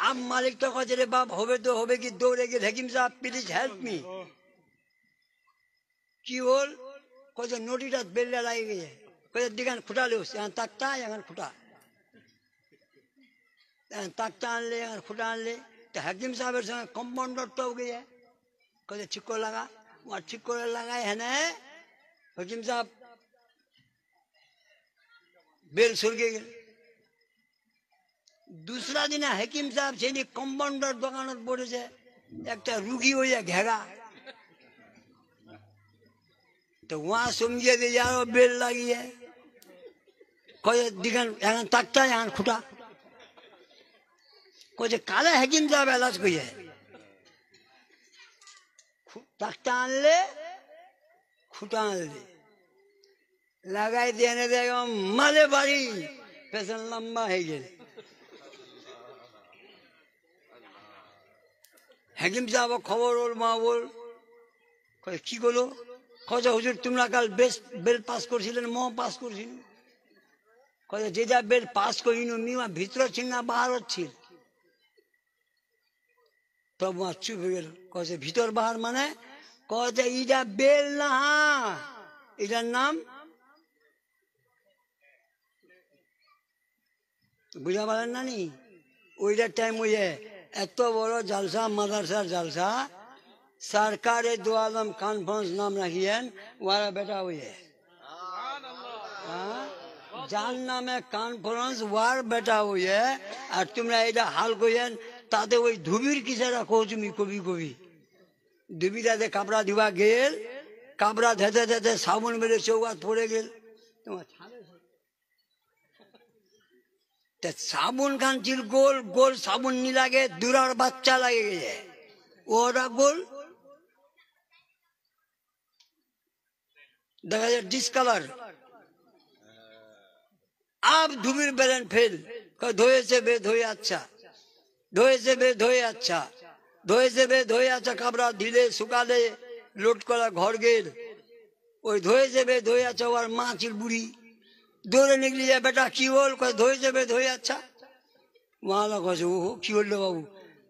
अब मालिक तो कहे रे बाप होवे तो होवे कि दौड़े गए हकीम साहब प्लीज हेल्प मी की बोल कहे नोटिटा बेल्ला लगे गई है कहे दिखान खुटा ले यहाँ तकता यहाँ खुटा तकता आन ले यहाँ खुटा आन ले तो हकीम साहब संगे कंपाउंडर तो हो गई है कहे छिक्को लगा वहाँ छिक्को लगाए है ना हकीम साहब बेल सुर गए दूसरा दिन हकीम साहब से कंपाउंडर दुकान पड़े एक रुगी हो जाए घेगा तो वहां समझिए दे यार बेल लगी है कहे दिखान यहाँ तकता यहाँ खुटा कहे काले हकीम साहब इलाज कोई है तकता आन ले खुटा आन ले लगाई देने देगा माले बारी पेशन लंबा है गए हकीम साहब खबर ओल मा बोल कहे की गलो कहे हुजूर तुम्हारा काल बेल पास करছিলেন म पास করছিলাম कहे जे जा बेल पास करिनो मिवा ভিতর ছিল না বাহির ছিল তব মা চুপ হয়ে গেল কহে ভিতর বাহির মানে কহে ইটা বেল না এটার নাম বুঝা পারেন না নি ওইটার টাইম হয়ে এত বড় জালসা মাদ্রাসার জালসা सरकार दो आलम कॉन्फ्रेंस नाम रखिए वाला बेटा हुई है जान नाम है कॉन्फ्रेंस वार बेटा हुई है और तुमने इधर हाल को है ताते वही धुबीर किसे रखो तुम्हें कभी कभी धुबीर आते कपड़ा दिवा गेल कपड़ा धे धे साबुन मेरे चौका थोड़े गेल साबुन खान चिल गोल गोल साबुन नहीं लगे दूरार बच्चा लगे गए ओरा गोल देखा जाए डिस्कलर आप धुबीर बेलन फेल धोए से बे धोए अच्छा धोए से बे धोए अच्छा धोए से बे धोए अच्छा कपड़ा ढीले सुखाले लोट करा घर गेल ওই ধোয়ে যাবে ধোয়ে अच्छा और माँ चिल बुढ़ी दौड़े निकली जाए बेटा की बोल कहे धोए से बे धोए अच्छा वहां लगा ओहो की बोल बाबू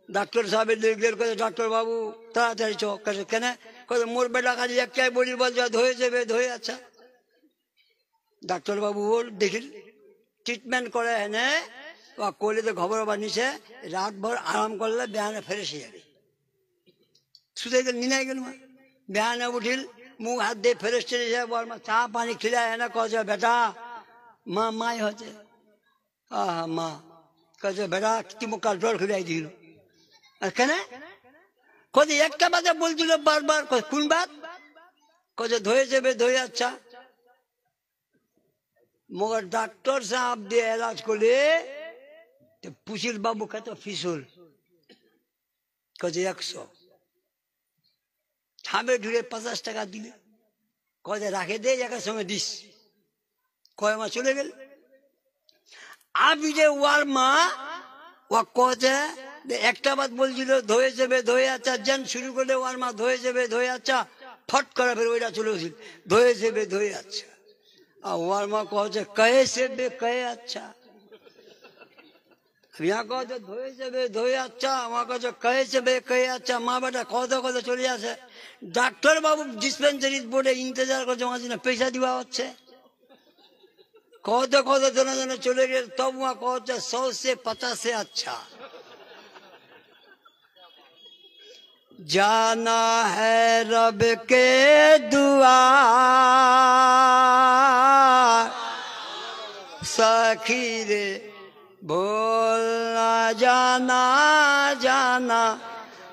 डॉक्टर साहब देख गए कहे डॉक्टर बाबू ताड़ाताड़ी चो कहे केने कहे मोर बेटा खाली एक बोली बोल जा धोए से बे धोए अच्छा डॉक्टर बाबू बोल देखिल ट्रिटमेंट करे है ने वह कोले तो खबर बानी से रात भर आराम कर ले बयान फ्रेश हो जाए सुते गल नींद आई गल बयान उठिल मुंह हाथ दे फ्रेश चले जाए बोल में चाह पानी खिलाए है ना कहे बेटा माँ माई होते हाँ माँ कहे बेटा तुम कल जोर खिलाई दी कहने कहे एक बात बोल दिलो बार बार कौन बात कहे धोए से बे धोए अच्छा मगर डॉक्टर साहब दे इलाज को ले तो पुशिल बाबू कहते फिसुल कहे 100 छाबे ढूंढे 50 টাকা दिले कहे राखे दे एक समय दिस कहे माँ चले गए आप जे वार माँ वह कहते एक बात बोल दिलो धोए से बे धोए अच्छा जन शुरू कर ले वार माँ धोए से बे धोए अच्छा फट करा फिर वही चलो धोए से बे धोए अच्छा वार माँ कहे से बे कहे अच्छा यहाँ कहो धोए से बे धोए अच्छा वहाँ कहे से बे कहे अच्छा माँ बेटा कहे चले जासे डॉक्टर बाबू डिस्पेंसरी बोर्डे इंतजार कर वहाँ पैसा दिवा कहते जना जना चले गए तब वहाँ कहते 100 से 50 से अच्छा जाना है रब के दुआर सखी रे बोलना जाना जाना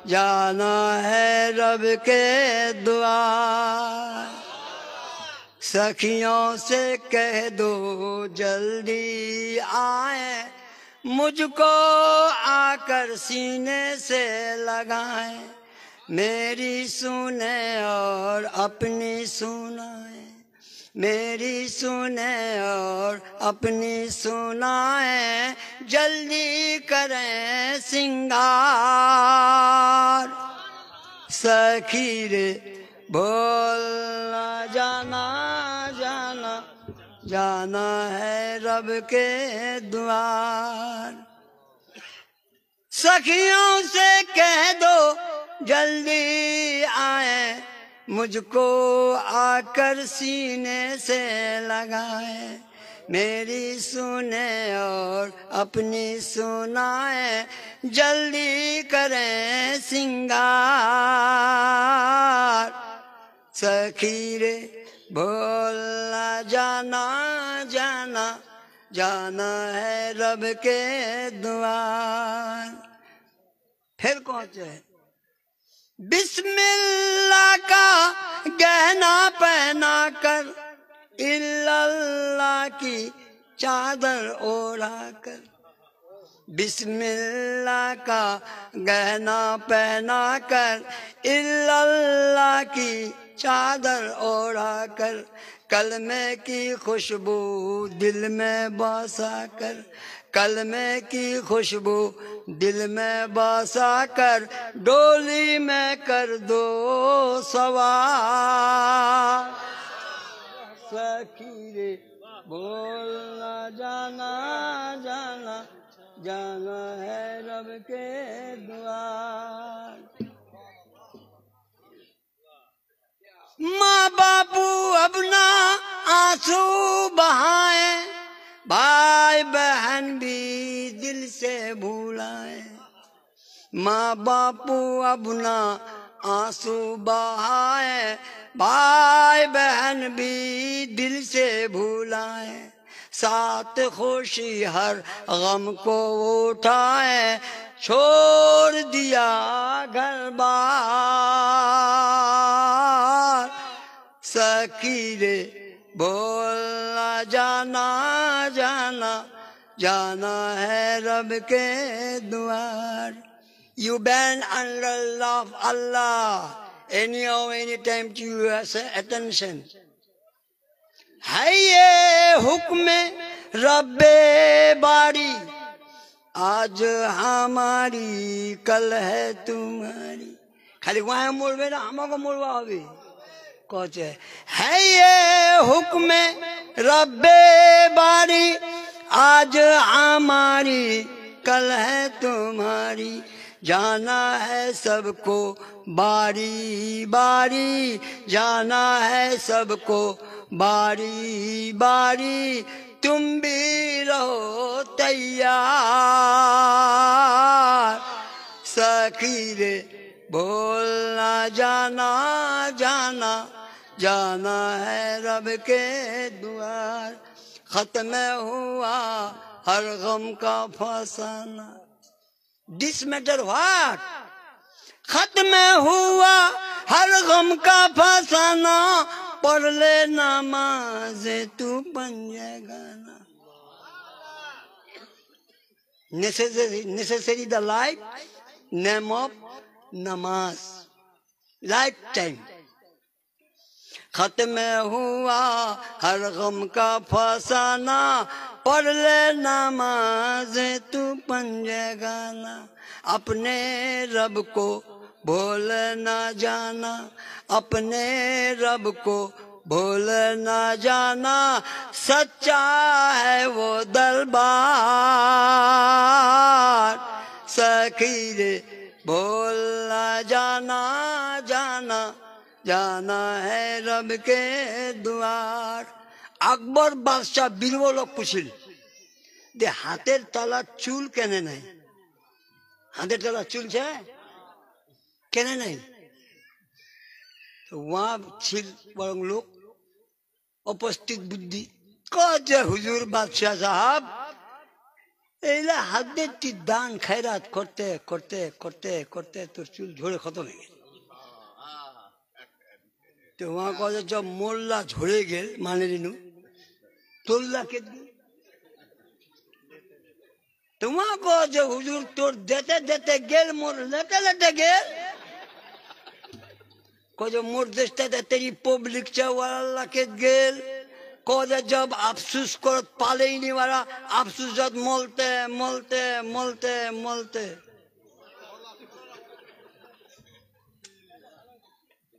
जाना है रब के द्वार सखियों से कह दो जल्दी आए मुझको आकर सीने से लगाए मेरी सुने और अपनी सुनाए मेरी सुने और अपनी सुनाए जल्दी करें सिंगार सखी रे बोलना जाना जाना जाना है रब के द्वार सखियों से कह दो जल्दी आए, मुझको आकर सीने से लगाए। मेरी सुने और अपनी सुनाए, जल्दी करें सिंगार। सखी रे भोला जाना जाना, जाना है रब के द्वार। फिर पहुंचे बिस्मिल्लाह का गहना पहना कर, इल्लल्लाह की चादर ओढ़ा कर। बिस्मिल्लाह का गहना पहना कर, इल्लल्लाह की चादर ओढ़ा कर। कलमे की खुशबू दिल में बसा कर, कलमे की खुशबू दिल में बसा कर, डोली में कर दो सवार। सखी रे बोलना जाना जाना, जाना है रब के द्वार। माँ बापू अब ना आंसू बहाए, भाई बहन भी दिल से भूलाए। माँ बापू अब ना आंसू बहाए, भाई बहन भी दिल से भूलाए। साथ खुशी हर गम को उठाए, छोड़ दिया घर बार। सखी रे बोलना जाना जाना, जाना है रब के द्वार। You bend under love Allah, anyhow, anytime to your attention. है ये हुक्म रब्बे बारी, आज हमारी कल है तुम्हारी। खाली वहाँ मोड़वे ना, हमको मोड़वा होगी। कहते है ये हुक्म रब्बे बारी, आज हमारी कल है तुम्हारी। जाना है सबको बारी बारी, जाना है सबको बारी बारी। तुम भी रहो तैयार। सखी रे बोलना जाना जाना, जाना है रब के द्वार। खत्म हुआ हर गम का फसाना। This matter what? खत्म हुआ हर गम का फसाना, पढ़ ले नमाज तू बन जाएगा। Necessary the life, name of namaz, lifetime। खत्म हुआ हर गम का फसाना, पढ़ ले नमाज तू बन जाएगा। अपने रब को भूल ना जाना, अपने रब को भूल ना जाना। सच्चा है वो दरबार। सखी रे भूल ना जाना जाना, जाना है रब के द्वार। আকবর বাদশাহ বীরব লোক পুছিল যে হাতের তলা চুল কেনে নাই। হাতের তলা চুল কেনে নাই। वहां ছিল বরং লোক উপস্থিত বুদ্ধি যে হুজুর বাদশাহ সাহাব, এইলা হাতের দান খয়রাত করতে করতে করতে করতে তোর চুল ঝরে খতম হয়ে গেল। तो वहां कह जब मोल्ला झड़े गेल माने रिनू तोल्ला के तो वहां कह जो हुजूर तोर देते देते गेल मोर लेते लेते गेल। कह जो मोर देते तेरी पब्लिक वाला के गेल। कह जब अफसोस कर पाले ही नहीं वाला अफसोस जब मोलते मोलते मोलते मोलते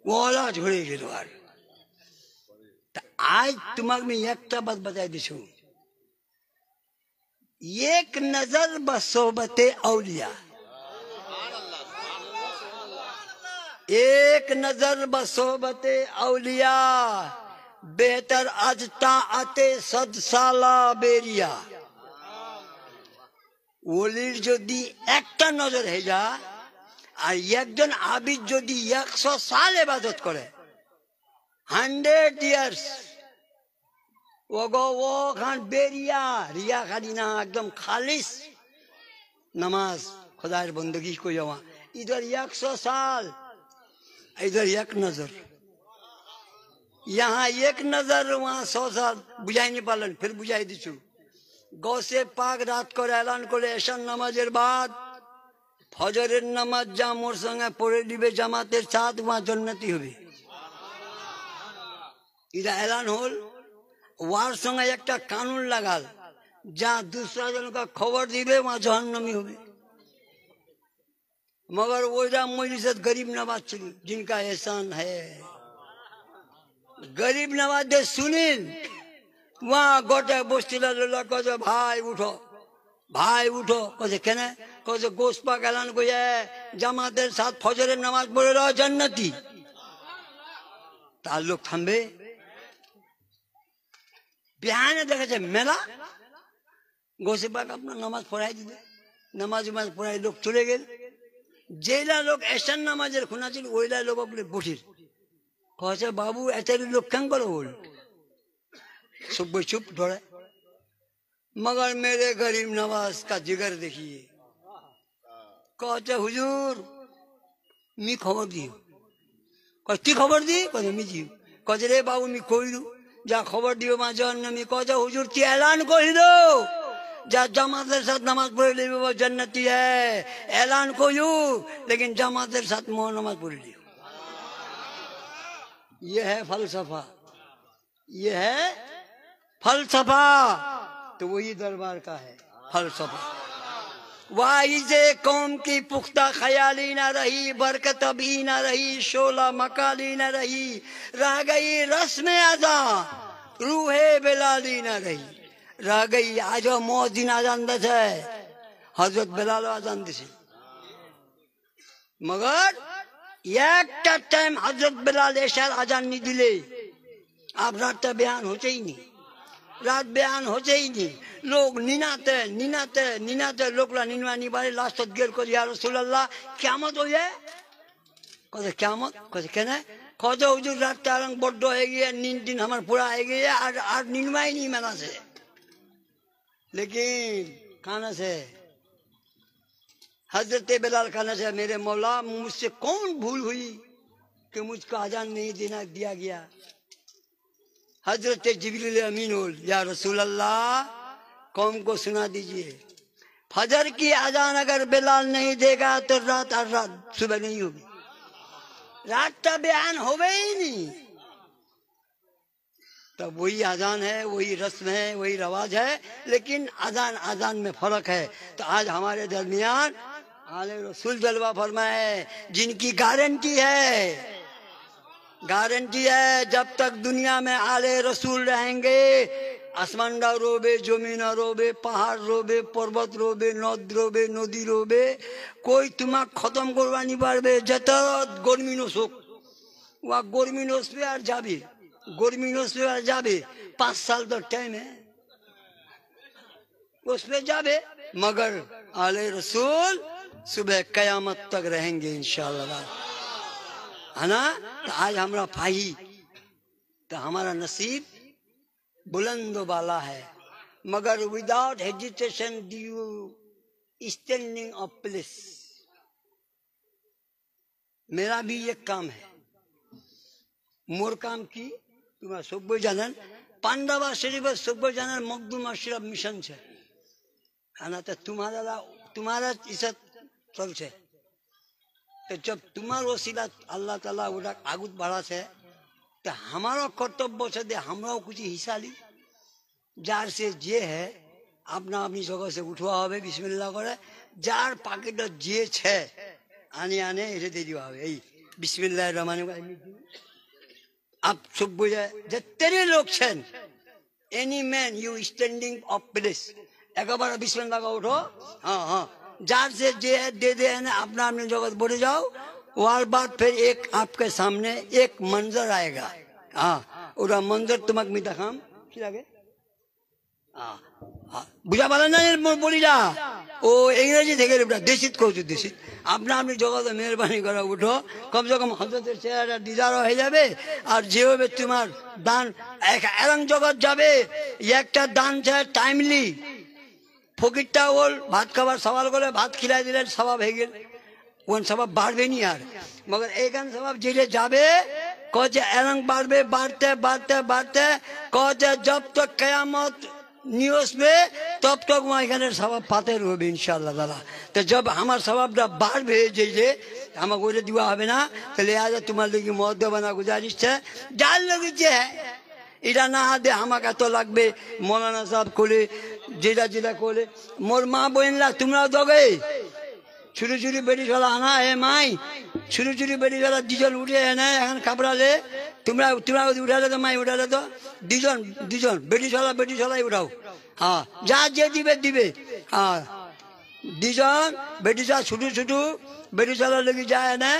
ওলা ঝরে গেল। আর आज तुम्हारे में एक बात बता दीछू, एक नजर बसोबते औलिया। एक नजर बसोबते औलिया बेहतर अजता आते सद साला बेरिया। ওলির যদি একটা নজর হয়ে যায় আর একজন আবিদ যদি 100 সাল ইবাদত করে 100 ইয়ার্স ও খান বেরিয়া রিয়া খালি না একদম খালিস नमाज खुदार बंदगी को जमा इधर 100 साल इधर एक नजर यहाँ एक नजर वहाँ 100 साल बुझाई नहीं पालन फिर बुझाई दीचू गौ से पाक रात को ऐलान करे ऐसा नमाजेर बाद फजरेर नमाज जा मोर संगे पढ़े दिबे জামাতের साथ वहाँ जन्नती होबे इधर ऐलान होल वार संगे একটা कानून लगाल जहाँ दूसरा जन का खबर दिबे वहाँ जहन्नमी होबे मगर वो मजलिसत गरीब नवाज चली जिनका एहसान है गरीब नवाज दे सुनील वहाँ गोटे बस्तीला लोला कहे भाई उठो कहे केने कहे गोश पाक ऐलान करे জামাতের साथ फजरेर नमाज पढ़े रहो जन्नती तार लोग थामबे बिहाने देखे मेला गोसे पाक अपना नमाज पढ़ाई दिले नमाज पढ़ाई लोग चले गए जेला लोग ऐसा नमाजेर खुना चल ओइला लोग अपने बुठिर कहे बाबू एते लोग कें करो बोल सब चुप थोड़े मगर मेरे गरीब नवाज का जिगर देखिए कहते हुजूर मी खबर दियो कती खबर दी कहे मी दियो कहे रे बाबू मी कइलु जा खबर दियो मा जन्नती कहे हुजूर ती ऐलान कहि दो जा जमातेर साथ नमाज पढ़े ले वो जन्नती है ऐलान कइलु लेकिन जमातेर साथ मो नमाज पढ़े लियो ये है फलसफा ये है फलसफा तो वही दरबार का है फलसफा वाइजे कौम की पुख्ता ख्याली न रही बरकत भी न रही शोला मकाली न रही रह गई रस्म अदा रूहे बेलाली न रही रह गई आज मोहद्दीन आजान दे हजरत बेलाल आजान दे मगर एक टाइम हजरत बेलाल एशार आजान नहीं दिले आप रात बयान होते ही नहीं रात बयान होते ही नहीं लोग निनाते निनाते निनाते लोकला निनवा नहीं पारे लास्ट तक गेल को या रसूल अल्लाह क़यामत हो जाए कहे क़यामत कहे कहना कहे हुजूर रात तारंग बड्डो है गया नींद दिन हमारे पूरा है गया आज निनवा ही नहीं मना से लेकिन खाना से हजरत बेलाल खाना से मेरे मौला मुझसे कौन भूल हुई कि मुझको आजान नहीं देना दिया गया हजरत जिब्रील अमीन बोल या रसूल अल्लाह कौम को सुना दीजिए फजर की आजान अगर बेलाल नहीं देगा तो रात सुबह नहीं होगी रात का बयान होगा ही नहीं तो वही आजान है वही रस्म है वही रवाज है लेकिन आजान आजान में फर्क है तो आज हमारे दरमियान आले रसूल जलवा फरमाए जिनकी गारंटी है जब तक दुनिया में आले रसूल रहेंगे आसमान रोबे जमीन रोबे पहाड़ रोबे पर्वत रोबे नद रोबे नदी रोबे कोई तुम्हें खत्म करवा नहीं पारबे जत गर्मी नोक वहाँ गर्मी नोसबे और जाबे गर्मी नोसबे और जाबे 5 साल तो टाइम है उस पे जाबे मगर आले रसूल सुबह कयामत तक रहेंगे इंशाअल्लाह है ना तो आज हमारा भाई तो हमारा नसीब बुलंद वाला है मगर without hesitation due standing of place मेरा भी एक काम है मोर काम की तुम्हारा सब जान पांडवा शरीफ सब जान मखदूम अशरफ मिशन से है ना तो तुम्हारा इज्जत चल से तो जब तुम्हारा वसीला अल्लाह ताला उड़ा आगुत बढ़ा से तो हमारा कर्तव्य से दे हमरा कुछ हिस्सा ली जार से जे है अपना अपनी जगह से उठवा हो बिस्मिल्लाह करे जार पाकेट जे छे आने आने इसे दे दिया हो बिस्मिल्लाह रहमान आप सब बुझे जितने लोग छन any man you standing of place एक बार बिस्मिल्लाह का उठो हाँ हाँ जार से जे दे दे अपना अपनी जगह बढ़े जाओ और बाद फिर एक आपके सामने एक मंजर आएगा। हाँ, और मंजर तुम्हें मैं देखाम কি লাগে বুঝা পারেন না বলিলা ও ইংরেজি থেকে দেশিত কৌছু দেশিত আপনা আপনি জগতে মেহরবানি করা উঠো কমসে কম হজরতের চেহারা দিদার হয়ে যাবে আর যেভাবে তোমার দান এরং জগৎ যাবে একটা দান চায় টাইমলি ফকিরটা ওর ভাত খাবার সওয়াল করে ভাত খিলাই দিলেন স্বভাব হয়ে গেল ওন স্বভাব বাড়বে নি আর মগর এইখান স্বভাব যেটা যাবে কছে এরং বাড়বে বাড়তে বাড়তে বাড়তে কছে जब तक कयामत न्यूज में तब तक वहाँ एखाने स्वभाव पाते रहे इंशाल्लाह ताला। तो जब हमार स्वभावটা বাড়বে যে আমাকে ওইটা দেওয়া হবে না তাহলে আজ তোমার লগে মদ্যপানা গুজারিশ যার লগে যে এটা না দে আমাকে এত লাগবে মৌলানা সাহেব কোলে যেটা যেটা কোলে মোর মা বোনরা তোমরাও দগে ছুরি ছুরি বেটি চলা আনা হে মাই ছুরি ছুরি বেটি চলা দুজন উঠে এনে এখন কাপড়ালে তোমরা তোমরা উঠালে তো মাই উঠালে তো দুজন বেটি চলাই উঠাও। হ্যাঁ, যা যে দিবে দিবে। হ্যাঁ, দুজন বেটি চলা ছুটু ছুটু বেটি চলা লেগে যায় না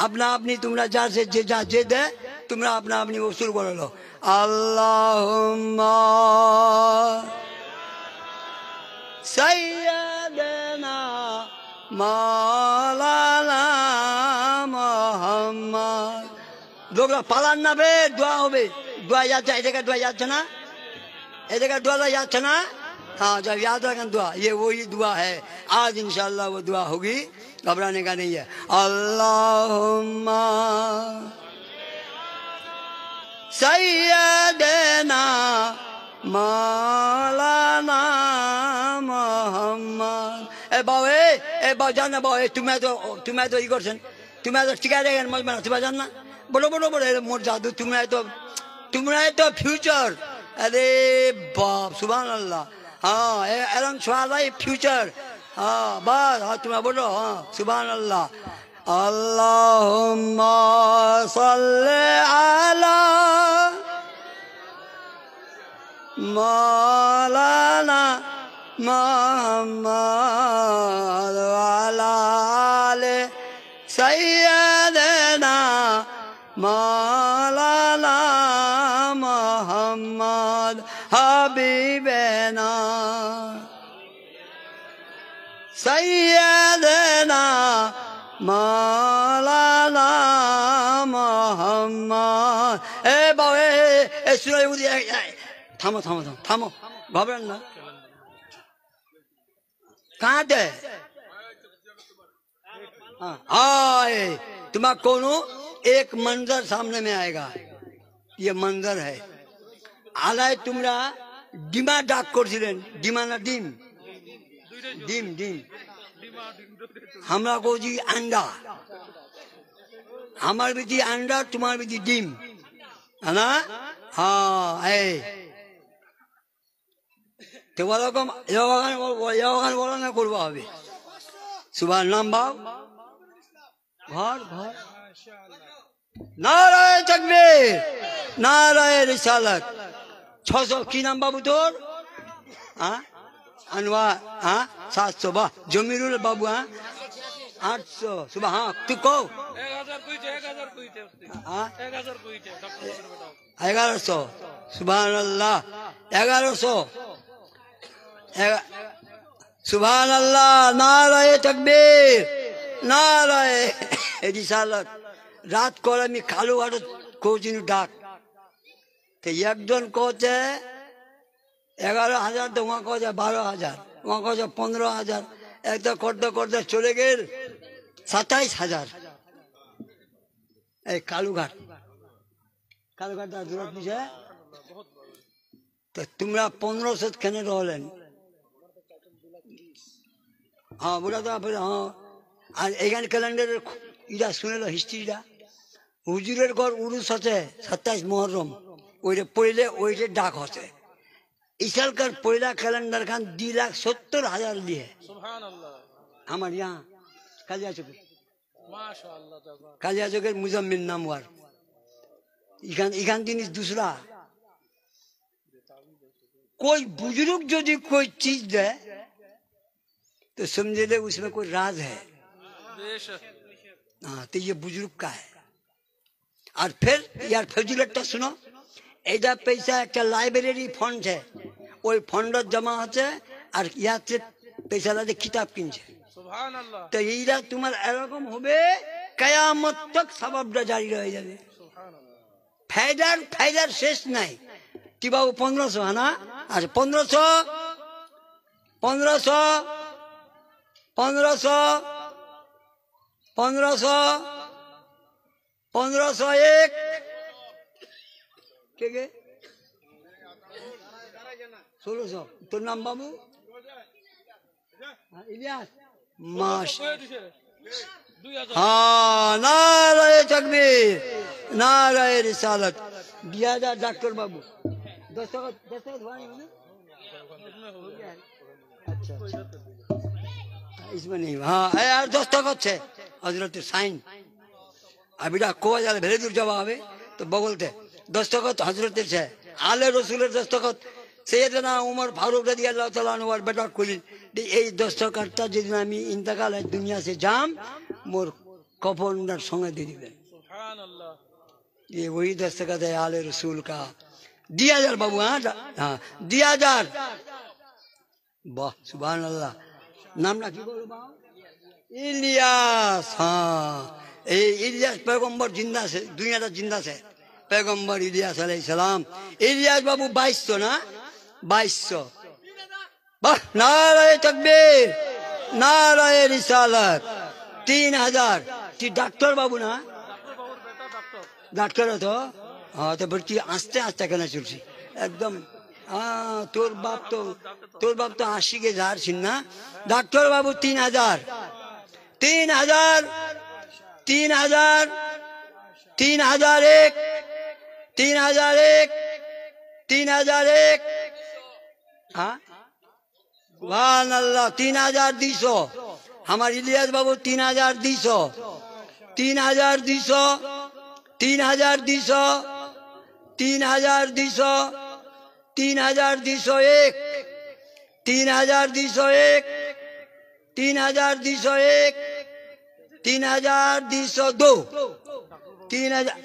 আপনা আপনি তোমরা যা যে দে তোমরা আপনা আপনি ওসুল করে লো। আল্লাহুম্মা সাইয়্যিদানা মাওলানা মুহাম্মদ। লোকরা পালান না বে দোয়া হবে দোয়া যাচ্ছে এদিকে দোয়া যাচ্ছে না এদিকে দোয়া যাচ্ছে না। हाँ, जब याद रखें दुआ ये वही दुआ है आज इंशाल्लाह वो दुआ होगी घबराने का नहीं है। अल्लाहुम्मा सय्यदना मौलाना मुहम्मद। ए बाबू जाना बाबू तुम्हें तो ये करছেন तुम्हें तो टिका देखें मत बना तुम्हें जानना बोलो मोर जादू तुम्हें तो फ्यूचर। अरे बाप सुभान अल्लाह। हाँ, एरम सवाल फ्यूचर। हाँ बस हाँ तुम्हें बोलो हाँ सुभान अल्लाह। अल्लाहुम्मा सल्ले अला मौलाना मुहम्मद व अला आले सय्यदना मौलाना मुहम्मद हबीबना सय्यदना मौलाना मुहम्मद। ए बाबू ए सुनो थामो थामो थामो थामो घबरान ना कहाँ थे। हाँ, तुम्हारा कोनो एक मंजर सामने में आएगा ये मंजर है आलाय तुमरा डिमा डाक করছিলেন ডিমা না ডিম ডিম ডিম हमरा को जी अंडा हमार भी अंडा तुम्हार भी डिम है ना। हाँ तो ওরকম যোগান বলা না করবো হবে সুবহান নাম বাও ঘর ঘর नारायण तकबीर नारायण रिसालत 600 की नाम बाबू तोर हाँ अनवार हाँ 700 वाह जमीरुल बाबू हाँ 800 सुबह हाँ तू को 1100 सुभान अल्लाह 1100 सुभान अल्लाह नारायण तकबीर नारायण रिसालत। रात को আমি কালুঘাট কোচিং ডাক তো একজন কোচে 11,000 তো ওয়া কোচে 12,000 ওয়া কোচে 15,000 একটা করতে করতে চলে গেল 27,000 এই কালুঘাট দূরত নিছে তো তোমরা 1500 কেন রহলেন। हाँ बोला तो हाँ আর এখানে ক্যালেন্ডারের ইটা শুনেলো হিস্ট্রিটা হুজুরের ঘর উরুস আছে 27 মুহররম ওইটা পড়লে ওইটা ডাক হচ্ছে ইসালকার পয়লা ক্যালেন্ডার খান 2,70,000 लिए আমার यहाँ কালিয়া চকের माशाअल्लाह कालिया चौक मुजम्मिल नाम वार इखान जिनिस दूसरा कोई बुजुर्ग जो कोई चीज दे तो समझे ले उसमें कोई राज है। हाँ, तो ये बुजुर्ग का है। और फिर यार फजिलतটা শুনো, এইটা পয়সা একটা লাইব্রেরি ফান্ড है, ওই ফান্ডত জমা আছে আর ইয়াতে পয়সা দিয়ে কিতাব কিনছে। সুবহানাল্লাহ। তো এইটা তোমার এরকম হবে কিয়ামত তক সওয়াবটা জারি রয়ে যাবে। সুবহানাল্লাহ। ফায়দার শেষ নাই। কি বাবু 1500 না? আচ্ছা 1500 1500 1500 1500 1501 কে কে 1600। তোর নাম বাবু? ইলিয়াস। মাস हाँ, नाराए तकबीर, नाराए रिसालत। 2000 डॉक्टर बाबू दस्तखत हुआ नहीं ना? अच्छा इसमें नहीं। हाँ यार दस्तखत है हजरत साइन। अभी को जाले भेरे दूर जब आवे तो बगलते दस्तखत हजरत है आले रसूलेर दस्तखत। सैयदना उमर फारूक রাদিয়াল্লাহু তাআলা আনহু আর বেটা কইলেন এই দস্তখতটা যদি আমি ইন্তেকাল দুনিয়া से जाम मोर कफनটার সঙ্গে দিয়ে দিবেন। সুবহানাল্লাহ। ये वही दस्तखत है आले रसूल का। 2000 बाबू। हाँ 2000। वाह सुबहानाल्लाह। नामটা কি বলো বাবা? ইলিয়াস। हाँ इलियास पैगम्बर जिंदा से दुनिया जिंदा से पैगम्बर इलियास अलैहिस सलाम। इलियास बाबू 2200 ना? 2200। वाह नाराए तकबीर, नाराए रिसालत। 3000। ती डॉक्टर बाबू ना? डॉक्टर हो तो? हाँ तो फिर ती आस्ते आस्ते कहना चलছি एकदम। हाँ তোর বাপ তো 80 के जार ছিল না? डॉक्टर बाबू 3000 3000 3000 3001 3001 3001। हाँ सुबहानल्लाह। 3200। हमारे इलियास बाबू 3200 3200 3200 3200 3201 3201 3201 3202 3000।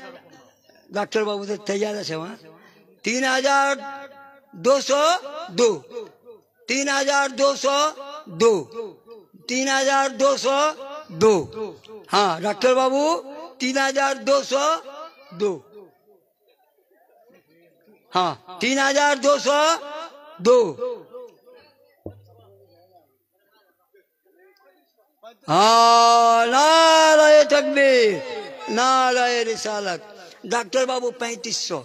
डॉक्टर बाबू तो तैयार है वहाँ। 3202 3202 3202। हाँ डॉक्टर बाबू 3202। हाँ 3202। हाँ नाराए तकबीर, नाराए रिसालत। डॉक्टर बाबू 3500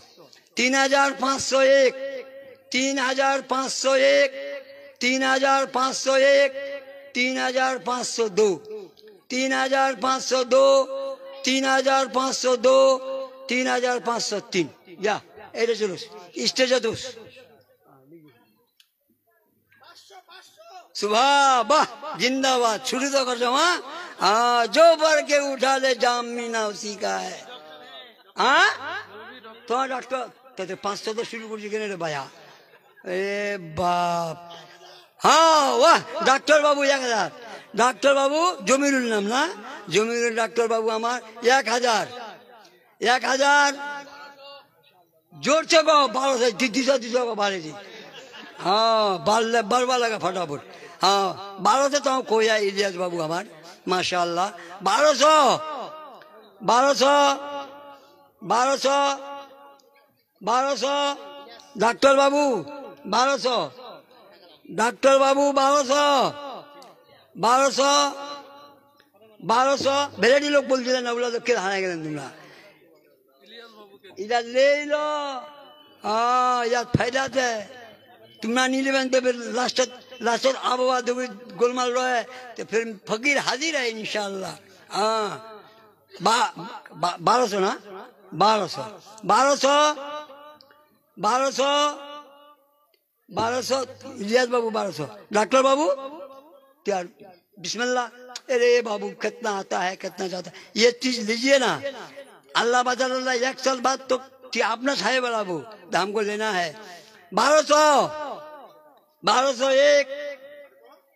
3501 3501 3501 3502 3502 3502 3503। या এটা চলো স্টেজে দোষ। सुबह वाह जिंदाबाद। छुरी तो कर जाओ। हाँ जो भर के उठा ले जाम मीना उसी का है। हाँ तो डॉक्टर तो 500 तो शुरू कर दी रे भैया। ए बाप। हाँ वाह डॉक्टर बाबू 1000। डॉक्टर बाबू जमीरुल नाम ना? जमीरुल डॉक्टर बाबू हमार 1000 1000 जोर से कहो 1200 200 को बारे जी। हाँ बारवा लगा फटाफट। हाँ 1200 तो खोया इलियास बाबू हमार माशाल्लाह। 1200 1200 1200 1200 डॉक्टर बाबू 1200 डॉक्टर बाबू 1200 1200 1200। भेरेडी लोग बोलছিলেন না ওগুলো তো কে হারাই গেলেন তোমরা? इधर ले लो। हाँ यार फायदा है। तुम्हारा नहीं लेवन तो फिर लास्ट आबवा दो गोलमाल रहे तो फिर फकीर हाजिर है इंशाल्लाह। हाँ 1200 ना? 1200 1200 1200 1200 इलियास बाबू 1200। डॉक्टर बाबू यार बिस्मिल्लाह। अरे बाबू कितना आता है कितना जाता है ये चीज लीजिए ना। अल्लाह बचा अल्लाह 1 साल बाद तो अपना छाए बाबू दाम को लेना है। 1200 1201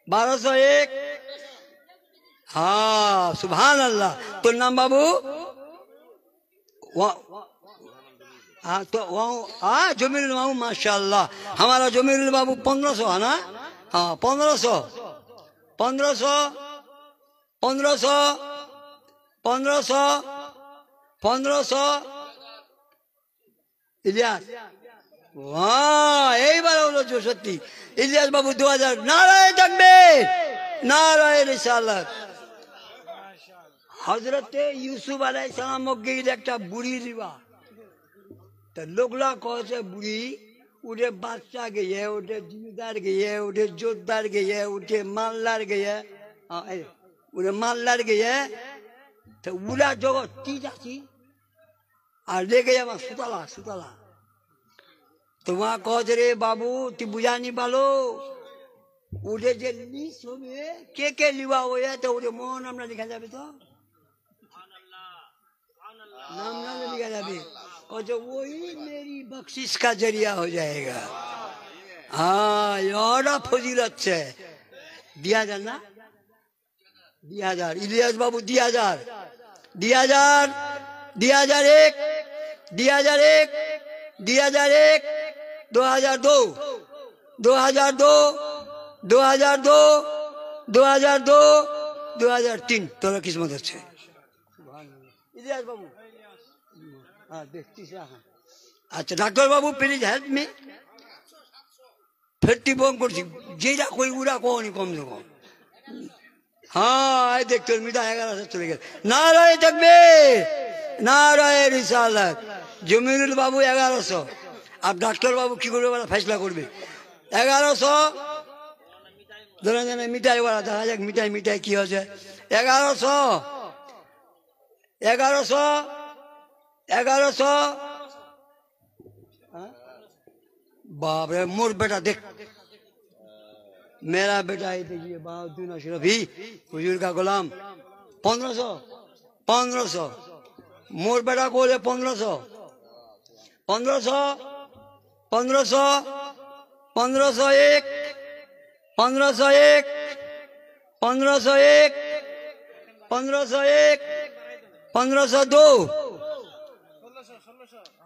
1201। हाँ सुभान अल्लाह। तो नाम बाबू हाँ तो वहाँ हाँ जमीरुल बाबू माशाल्लाह। हमारा जमीरुल बाबू 1500 है ना। हाँ 1500 1500 1500 1500 1500 ইলিয়াস वाह यही बार बोलो जो सत्ती इलियास बाबू 2000 नाराए तकबीर नाराए रिसालत। हजरते यूसुफ अलैहिस्सलाम गई একটা বুড়ি দিবা तो लोगला कहे बुढ़ी उठे बादशाह गई है उठे जिम्मेदार गई है उठे जोतदार गई है उठे मालदार गई है उठे मालदार गई है तो उड़ा जगत तीज आसी और ले गई सुतला सुतला तो वहां कह रे बाबू तु बुझा नहीं पालो उठे जे लिस होबे के लिवा होया तो उठे मोहन नाम लिखा जाबे तो नाम ना लिखा जाबे और जो वही मेरी बख्शिश का जरिया हो जाएगा। हाँ यार फजीलत से दिया जाना 2000 इलियास बाबू 2000 2000 2001 2001 2001 2002 2002 2002 2002 2003 তোরা কিসমত আছে ইলিয়াস বাবু। हाँ देखती हाँ अच्छा doctor Babu please help me 50 बोम कर जेरा कोई उड़ा को नहीं कम से कम। हाँ आई देखते मिटा 1100 चले गए नाराए तकबीर नाराए रिसालत। जमीरुल बाबू 1100 अब डॉक्टर बाबू की करबे वाला फैसला करबे 1100 दोनों जने मिटाई वाला দেখা যাক মিটাই মিটাই কি হচ্ছে 1100 1100 1100 बाप रे मोर बेटा देख मेरा बेटा ही देखिए बहाउद्दीन अशरफी हुजूर का गुलाम 1500 1500 मोर बेटा को 1500 1500 1500 1501 1501 1501 1501 1502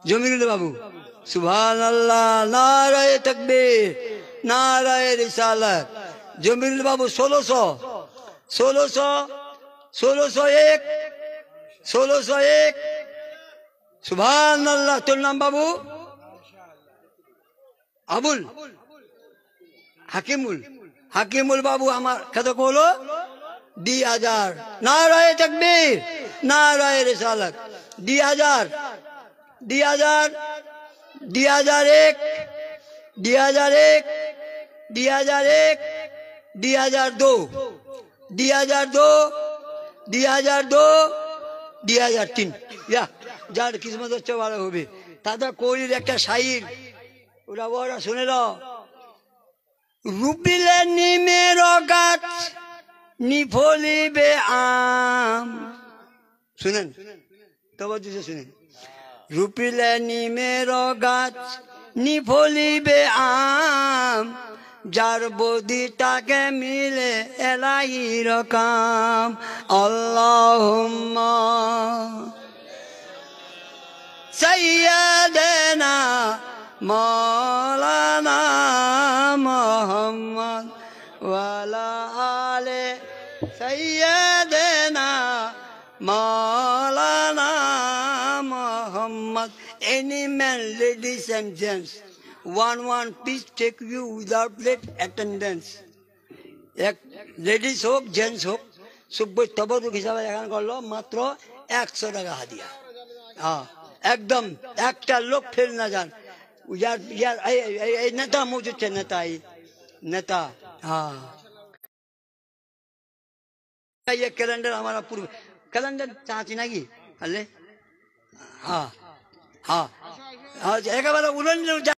जमीरुल बाबू सुभान अल्लाह नाराए तकबीर नाराए रिसालत। जमीरुल बाबू 1600 1600 1601 1601 सुभान अल्लाह। তোর নাম বাবু আবুল হাকিমুল হাকিমুল বাবু আমার কত বলো 2000 নারায়ে তাকবীর নারায়ে রিসালাত 2000 2000 2001 2001 2001 2002 2002 2002 2003 या যার কিসমত হচ্ছে ভালো হবে দাদা কোহলির একটা শাইর ওরা ওরা শুনে নাও রুপিলে নিমের গাছ নিফলিবে আম শুনেন তবজ্জো से শুনেন রুপিলে নিমের গাছ নিফলিবে আম যার বদিটাকে মিলে এলাহি রকাম আল্লাহুম্মা سيدنا مولانا محمد وعلى آل سيدنا مولانا محمد. Any man, ladies and gents, one please take you without late attendance. एक लेडीज হোক জেন্টস হোক সব তবরুক হিসাবে এখানে করলো মাত্র 100 টাকা হাদিয়া। हाँ एकदम একটা লোক ফেল না যান यार यार এই নেতা মौजूद है नेता ही नेता। हाँ ये कैलेंडर हमारा पूर्व कैलेंडर चाची ना की हल्ले। हाँ हाँ हाँ एक बार उन्होंने